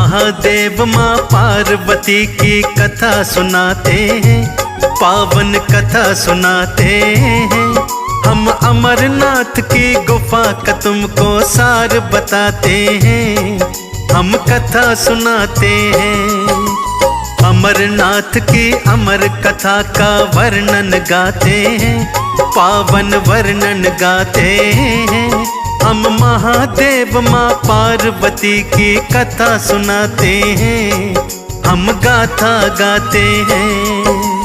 महादेव माँ पार्वती की कथा सुनाते हैं, पावन कथा सुनाते हैं। हम अमरनाथ की गुफा का तुमको सार बताते हैं, हम कथा सुनाते हैं। अमरनाथ की अमर कथा का वर्णन गाते हैं, पावन वर्णन गाते हैं। हम महादेव माँ पार्वती की कथा सुनाते हैं, हम गाथा गाते हैं।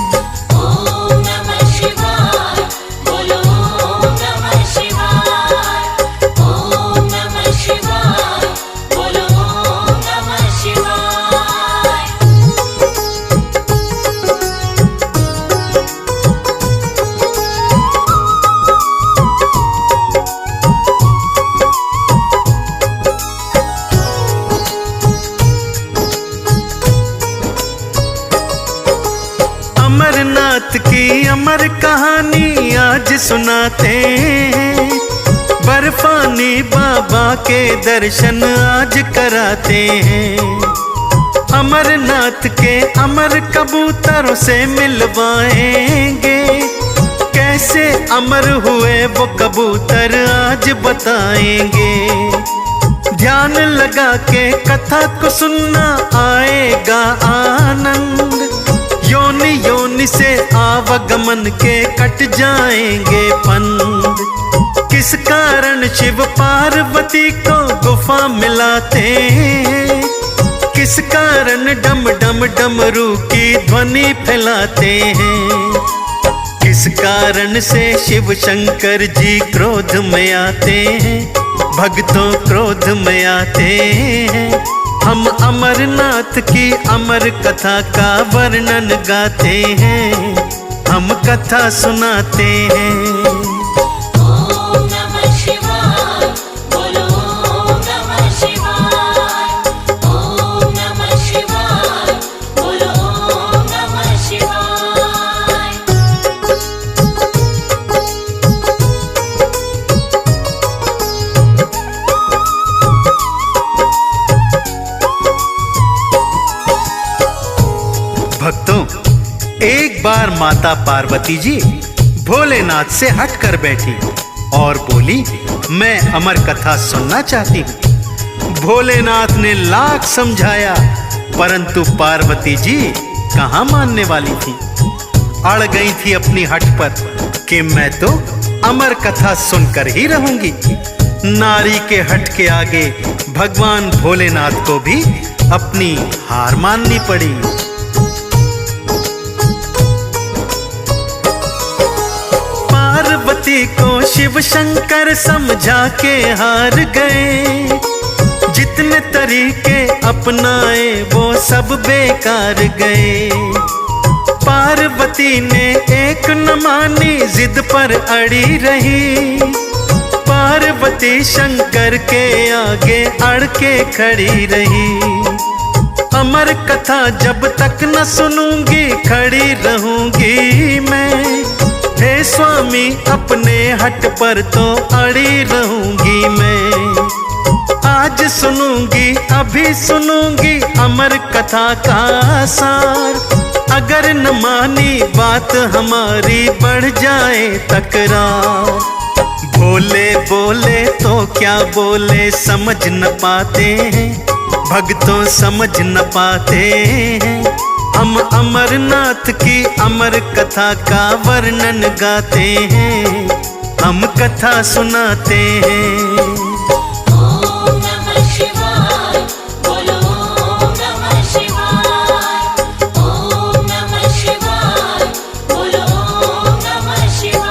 अमरनाथ की अमर कहानी आज सुनाते हैं, बर्फानी बाबा के दर्शन आज कराते हैं। अमरनाथ के अमर कबूतरों से मिलवाएंगे, कैसे अमर हुए वो कबूतर आज बताएंगे। ध्यान लगा के कथा को सुनना आएगा आनंद, योनि योनि से आवागमन के कट जाएंगे पंद। किस कारण शिव पार्वती को गुफा मिलाते हैं, किस कारण डम डम डमरू की ध्वनि फैलाते हैं। किस कारण से शिव शंकर जी क्रोध में आते हैं, भक्तों क्रोध में आते हैं। हम अमरनाथ की अमर कथा का वर्णन गाते हैं, हम कथा सुनाते हैं। ओम नमः शिवाय, बोलो ओम नमः शिवाय। ओम नमः शिवाय, बोलो ओम नमः शिवाय। भक्तों, एक बार माता पार्वती जी भोलेनाथ से हट कर बैठी और बोली, मैं अमर कथा सुनना चाहती हूँ। भोलेनाथ ने लाख समझाया, परंतु पार्वती जी कहाँ मानने वाली थी। अड़ गई थी अपनी हट पर कि मैं तो अमर कथा सुनकर ही रहूंगी। नारी के हट के आगे भगवान भोलेनाथ को भी अपनी हार माननी पड़ी। पार्वती को शिव शंकर समझा के हार गए, जितने तरीके अपनाए वो सब बेकार गए। पार्वती ने एक न मानी, जिद पर अड़ी रही। पार्वती शंकर के आगे अड़ के खड़ी रही। अमर कथा जब तक न सुनूंगी खड़ी रहूंगी मैं। हे स्वामी अपने हट पर तो अड़ी रहूंगी मैं। आज सुनूंगी अभी सुनूंगी अमर कथा का सार। अगर न मानी बात हमारी बढ़ जाए तकरार। भोले बोले तो क्या बोले समझ न पाते हैं, भक्तों समझ न पाते हैं। हम अमरनाथ की अमर कथा का वर्णन गाते हैं, हम कथा सुनाते हैं। ओम नमः शिवाय, बोलो ओम नमः शिवाय। ओम नमः शिवाय, बोलो ओम नमः शिवाय।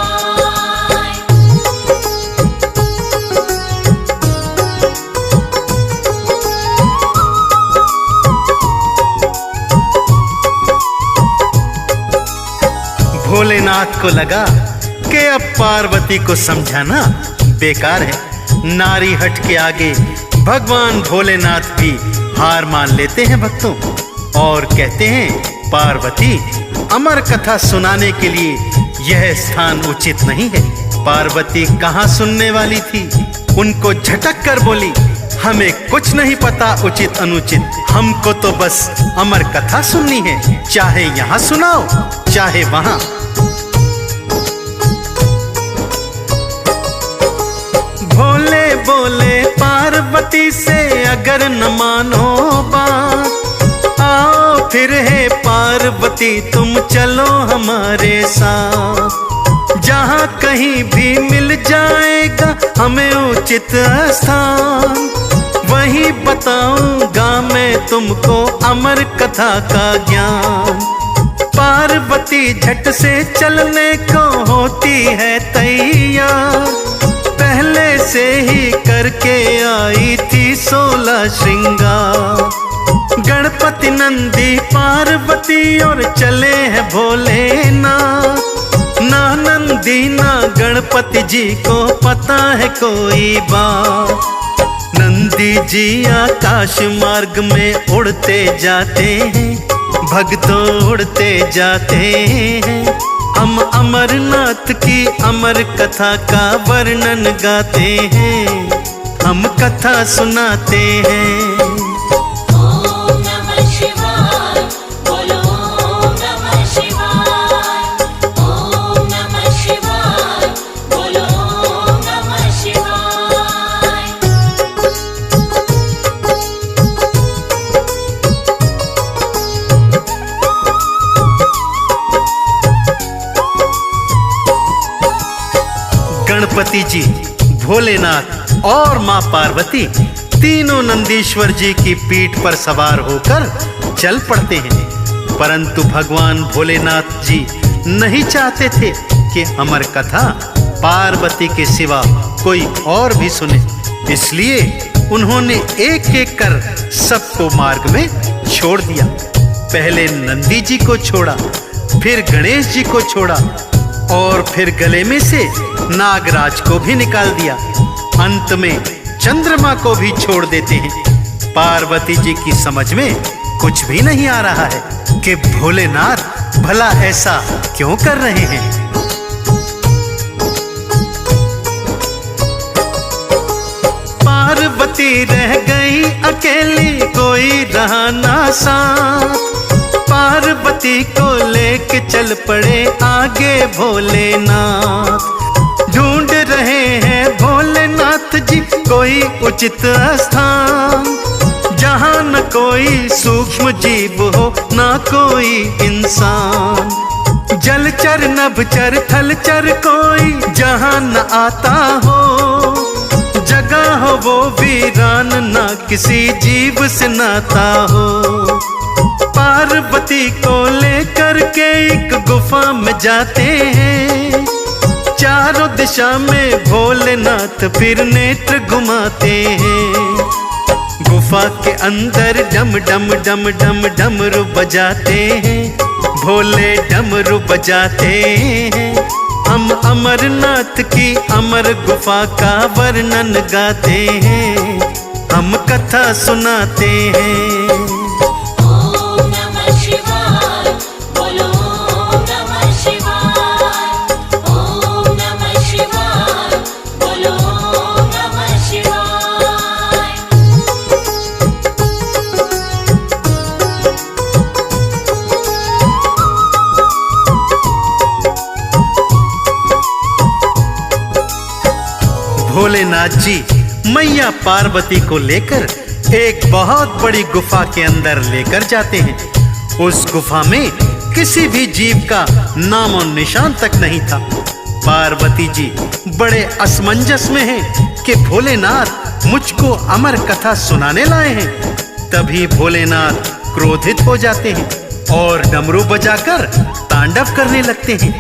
भोलेनाथ को लगा कि अब पार्वती को समझाना बेकार है। नारी हट के आगे भगवान भोलेनाथ भी हार मान लेते हैं भक्तों, और कहते हैं, पार्वती अमर कथा सुनाने के लिए यह स्थान उचित नहीं है। पार्वती कहाँ सुनने वाली थी, उनको झटक कर बोली, हमें कुछ नहीं पता उचित अनुचित, हमको तो बस अमर कथा सुननी है, चाहे यहाँ सुनाओ चाहे वहां। भोले बोले पार्वती से अगर न मानो बात, आओ फिर है पार्वती तुम चलो हमारे साथ। जहाँ कहीं भी मिल जाएगा हमें उचित स्थान, वहीं बताऊंगा मैं तुमको अमर कथा का ज्ञान। पार्वती झट से चलने को होती है तैयार, पहले से ही करके आई थी 16 श्रृंगार। गणपति नंदी पार्वती और चले हैं भोलेनाथ, ना नंदी ना गणपति जी को पता है कोई बात। नंदी जी आकाश मार्ग में उड़ते जाते हैं, भक्तों उड़ते जाते हैं। हम अमरनाथ की अमर कथा का वर्णन गाते हैं, हम कथा सुनाते हैं। ओम नमः शिवाय, बोलो ओम नमः शिवाय। ओम नमः शिवाय, बोलो ओम नमः शिवाय। गणपति जी, भोलेनाथ और माँ पार्वती तीनों नंदीश्वर जी की पीठ पर सवार होकर चल पड़ते हैं। परंतु भगवान भोलेनाथ जी नहीं चाहते थे कि अमर कथा पार्वती के सिवा कोई और भी सुने, इसलिए उन्होंने एक एक कर सबको मार्ग में छोड़ दिया। पहले नंदी जी को छोड़ा, फिर गणेश जी को छोड़ा और फिर गले में से नागराज को भी निकाल दिया। अंत में चंद्रमा को भी छोड़ देते हैं। पार्वती जी की समझ में कुछ भी नहीं आ रहा है कि भोलेनाथ भला ऐसा क्यों कर रहे हैं। पार्वती रह गई अकेली, कोई रहा ना साथ। पार्वती को लेके चल पड़े आगे भोलेनाथ। ढूंढ रहे हैं भोलेनाथ जी कोई उचित स्थान, जहाँ न कोई सूक्ष्म जीव हो ना कोई इंसान। जलचर नभचर थलचर कोई जहाँ न आता हो, जगह हो वो वीरान ना किसी जीव से नाता हो। पार्वती को लेकर के एक गुफा में जाते हैं, चारों दिशा में भोलेनाथ फिर नेत्र घुमाते हैं। गुफा के अंदर डम डम डम डम डमरू बजाते हैं, भोले डमरू बजाते हैं। हम अमरनाथ की अमर गुफा का वर्णन गाते हैं, हम कथा सुनाते हैं। ओम नमः शिवाय, बोलो ओम नमः शिवाय। ओम नमः शिवाय, बोलो ओम नमः शिवाय। भोलेनाथ जी मैया पार्वती को लेकर एक बहुत बड़ी गुफा के अंदर लेकर जाते हैं। उस गुफा में किसी भी जीव का नाम और निशान तक नहीं था। पार्वती जी बड़े असमंजस में हैं कि भोलेनाथ मुझको अमर कथा सुनाने लाए हैं। तभी भोलेनाथ क्रोधित हो जाते हैं और डमरू बजाकर तांडव करने लगते हैं।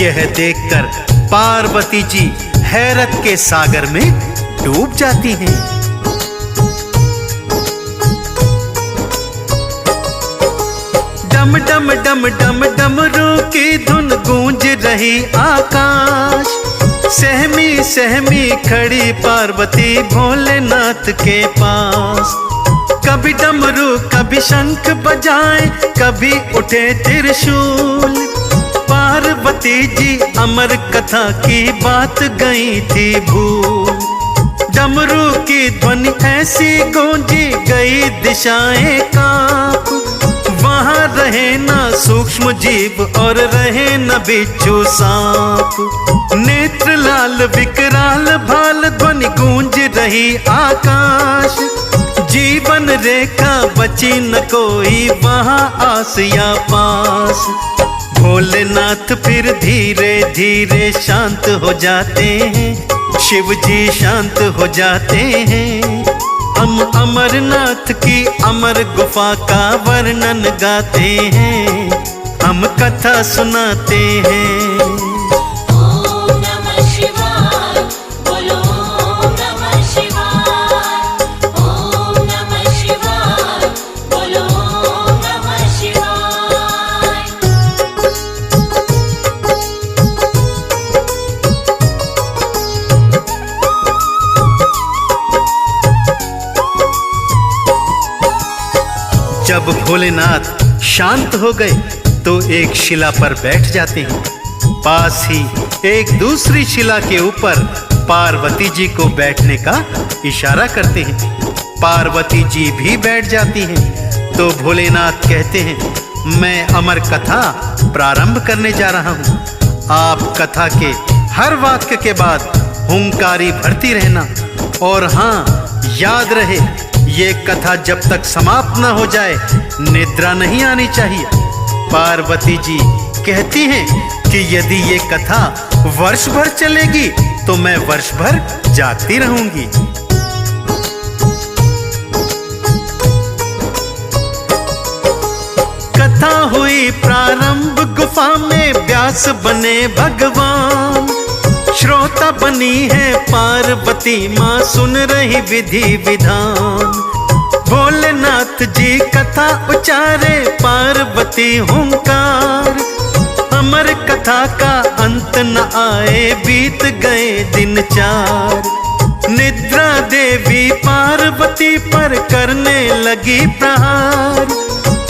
यह देखकर पार्वती जी हैरत के सागर में डूब जाती हैं। डम डम डम डम डमरू की धुन गूंज रही आकाश। सहमी सहमी खड़ी पार्वती भोलेनाथ के पास। कभी डमरू कभी शंख बजाए, कभी उठे त्रिशूल। पार्वती जी अमर कथा की बात गई थी भूल। डमरू की ध्वनि ऐसी गूंजी गई दिशाएं कांप। वहां रहे ना सूक्ष्म जीव और रहे न बिच्छू सांप। नेत्र लाल विकराल भाल ध्वनि गूंज रही आकाश। जीवन रेखा बची न कोई वहां आस या पास। भोलेनाथ फिर धीरे धीरे शांत हो जाते हैं, शिव जी शांत हो जाते हैं। हम अमरनाथ की अमर गुफा का वर्णन गाते हैं, हम कथा सुनाते हैं। ओम नमः शिवाय, बोलो ओम नमः शिवाय। ओम नमः शिवाय, बोलो ओम नमः शिवाय। जब भोलेनाथ शांत हो गए तो एक शिला पर बैठ जाते हैं। पास ही एक दूसरी शिला के ऊपर पार्वती जी को बैठने का इशारा करते हैं। पार्वती जी भी बैठ जाती हैं। तो भोलेनाथ कहते हैं, मैं अमर कथा प्रारंभ करने जा रहा हूँ। आप कथा के हर वाक्य के बाद हुंकारी भरती रहना। और हाँ, याद रहे, ये कथा जब तक समाप्त न हो जाए निद्रा नहीं आनी चाहिए। पार्वती जी कहती हैं कि यदि ये कथा वर्ष भर चलेगी तो मैं वर्ष भर जागती रहूंगी। कथा हुई प्रारंभ, गुफा में व्यास बने भगवान। श्रोता बनी है पार्वती माँ, सुन रही विधि विधान। भोलेनाथ जी कथा उचारे, पार्वती हुंकार। अमर कथा का अंत न आए, बीत गए दिन 4। निद्रा देवी पार्वती पर करने लगी प्रहार।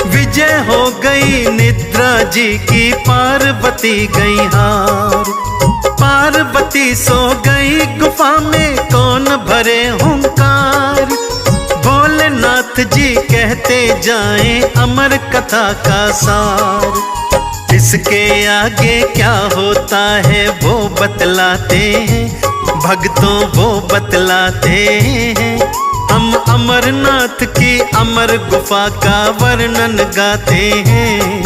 विजय हो गई निद्रा जी की, पार्वती गई हार। पार्वती सो गई गुफा में, कौन भरे हुंकार। भोलेनाथ जी कहते जाएं अमर कथा का सार। इसके आगे क्या होता है वो बतलाते हैं, भक्तों वो बतलाते हैं। हम अमरनाथ की अमर गुफा का वर्णन गाते हैं,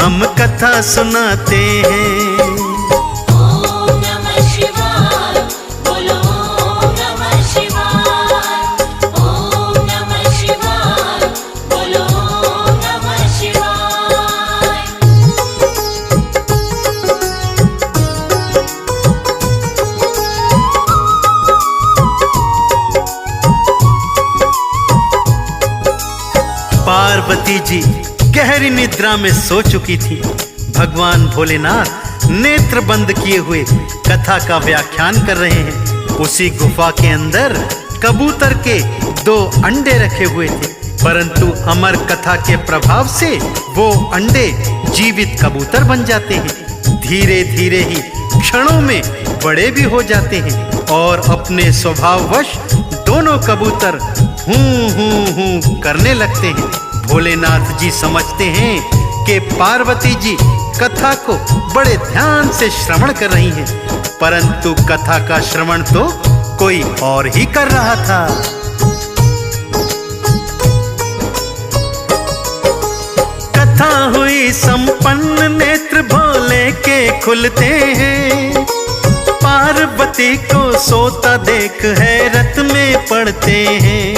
हम कथा सुनाते हैं। ओम नमः शिवाय, बोलो ओम नमः शिवाय। ओम नमः शिवाय, बोलो ओम नमः शिवाय। पार्वती जी गहरी निद्रा में सो चुकी थी। भगवान भोलेनाथ नेत्र बंद किए हुए कथा का व्याख्यान कर रहे हैं। उसी गुफा के अंदर कबूतर के 2 अंडे रखे हुए थे, परंतु अमर कथा के प्रभाव से वो अंडे जीवित कबूतर बन जाते हैं। धीरे धीरे ही क्षणों में बड़े भी हो जाते हैं और अपने स्वभाववश दोनों कबूतर हूं हूं हूं करने लगते हैं। भोलेनाथ जी समझते हैं कि पार्वती जी कथा को बड़े ध्यान से श्रवण कर रही हैं, परंतु कथा का श्रवण तो कोई और ही कर रहा था। कथा हुई संपन्न, नेत्र भोले के खुलते हैं। पार्वती को सोता देख हैरत में पड़ते हैं।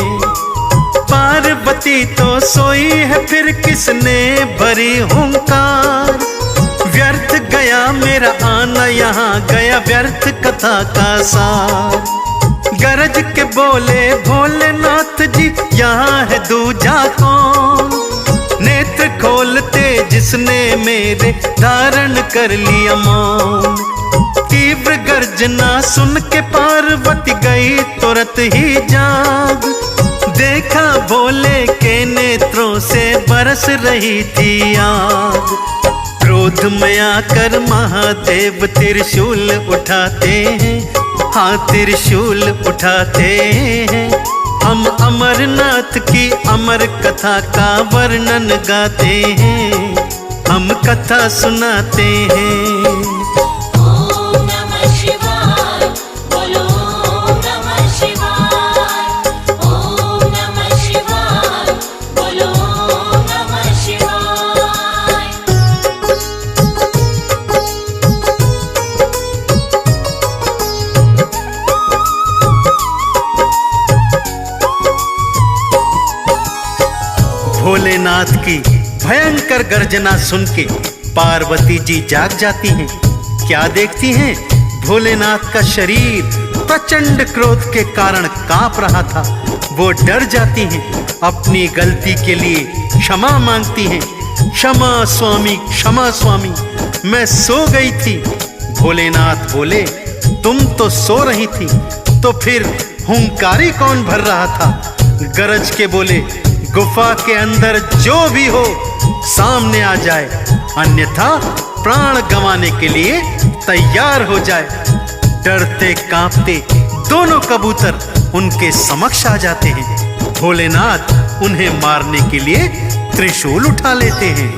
पार्वती तो सोई है, फिर किसने भरी हुंकार। व्यर्थ गया मेरा आना यहाँ, गया व्यर्थ कथा का सार। गरज के बोले भोलेनाथ जी, यहाँ है दूजा कौन। नेत्र खोलते जिसने मेरे, धारण कर लिया मौन। तीव्र गर्जना सुन के पार्वती गई तुरंत ही जाग। देखा भोले के नेत्रों से बरस रही थी आग। क्रोध में आकर महादेव त्रिशूल उठाते हैं, हाँ त्रिशूल उठाते हैं, हम अमरनाथ की अमर कथा का वर्णन गाते हैं, हम कथा सुनाते हैं। ओम नमः शिवाय, बोलो ओम नमः शिवाय। ओम नमः शिवाय, बोलो ओम नमः शिवाय। भोलेनाथ की भयंकर गर्जना सुन के पार्वती जी जाग जाती हैं। क्या देखती हैं? भोलेनाथ का शरीर प्रचंड क्रोध के कारण कांप रहा था। वो डर जाती हैं, अपनी गलती के लिए क्षमा मांगती हैं। क्षमा स्वामी, क्षमा स्वामी, मैं सो गई थी। भोलेनाथ बोले, तुम तो सो रही थी, तो फिर हुंकारी कौन भर रहा था? गरज के बोले, गुफा के अंदर जो भी हो सामने आ जाए, अन्यथा प्राण गंवाने के लिए तैयार हो जाए। डरते कांपते दोनों कबूतर उनके समक्ष आ जाते हैं। भोलेनाथ उन्हें मारने के लिए त्रिशूल उठा लेते हैं।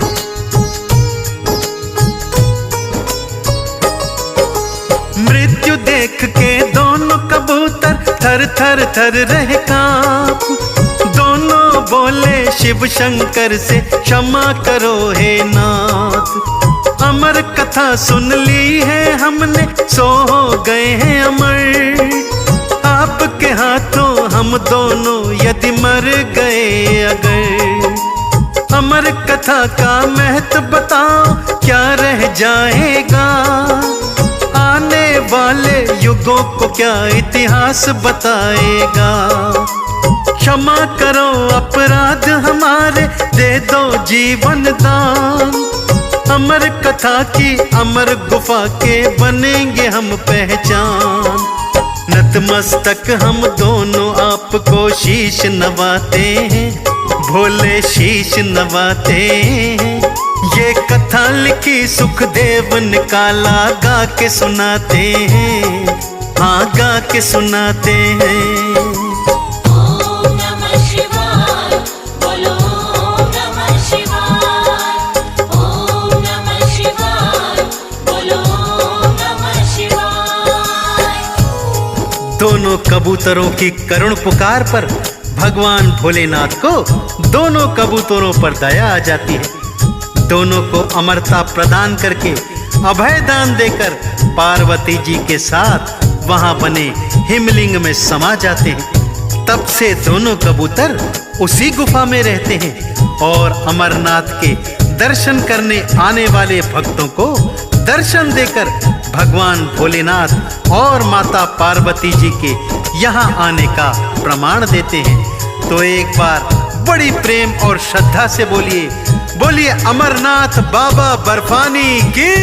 मृत्यु देख के दोनों कबूतर थर थर थर रहे कांप। दोनों बोले, शिव शंकर से क्षमा करो हे नाथ। अमर कथा सुन ली है हमने, सो हो गए हैं अमर। आपके हाथों हम दोनों यदि मर गए अगर। अमर कथा का महत्व बताओ, क्या रह जाएगा? आने वाले युगों को क्या इतिहास बताएगा? क्षमा करो अपराध हमारे, दे दो जीवन दान। अमर कथा की अमर गुफा के बनेंगे हम पहचान। नतमस्तक हम दोनों आपको शीश नवाते हैं, भोले शीश नवाते हैं। ये कथा लिखी सुखदेव निकाला, गा के सुनाते हैं, हाँ गा के सुनाते हैं। ओम नमः शिवाय, बोलो ओम नमः शिवाय। ओम नमः शिवाय, बोलो ओम नमः शिवाय। दोनों कबूतरों की करुण पुकार पर भगवान भोलेनाथ को दोनों कबूतरों पर दया आ जाती है। दोनों को अमरता प्रदान करके अभय दान देकर पार्वती जी के साथ वहां बने हिमलिंग में समा जाते हैं। तब से दोनों कबूतर उसी गुफा में रहते हैं और अमरनाथ के दर्शन करने आने वाले भक्तों को दर्शन देकर भगवान भोलेनाथ और माता पार्वती जी के यहाँ आने का प्रमाण देते हैं। तो एक बार बड़ी प्रेम और श्रद्धा से बोलिए, बोलिए अमरनाथ बाबा बर्फानी की।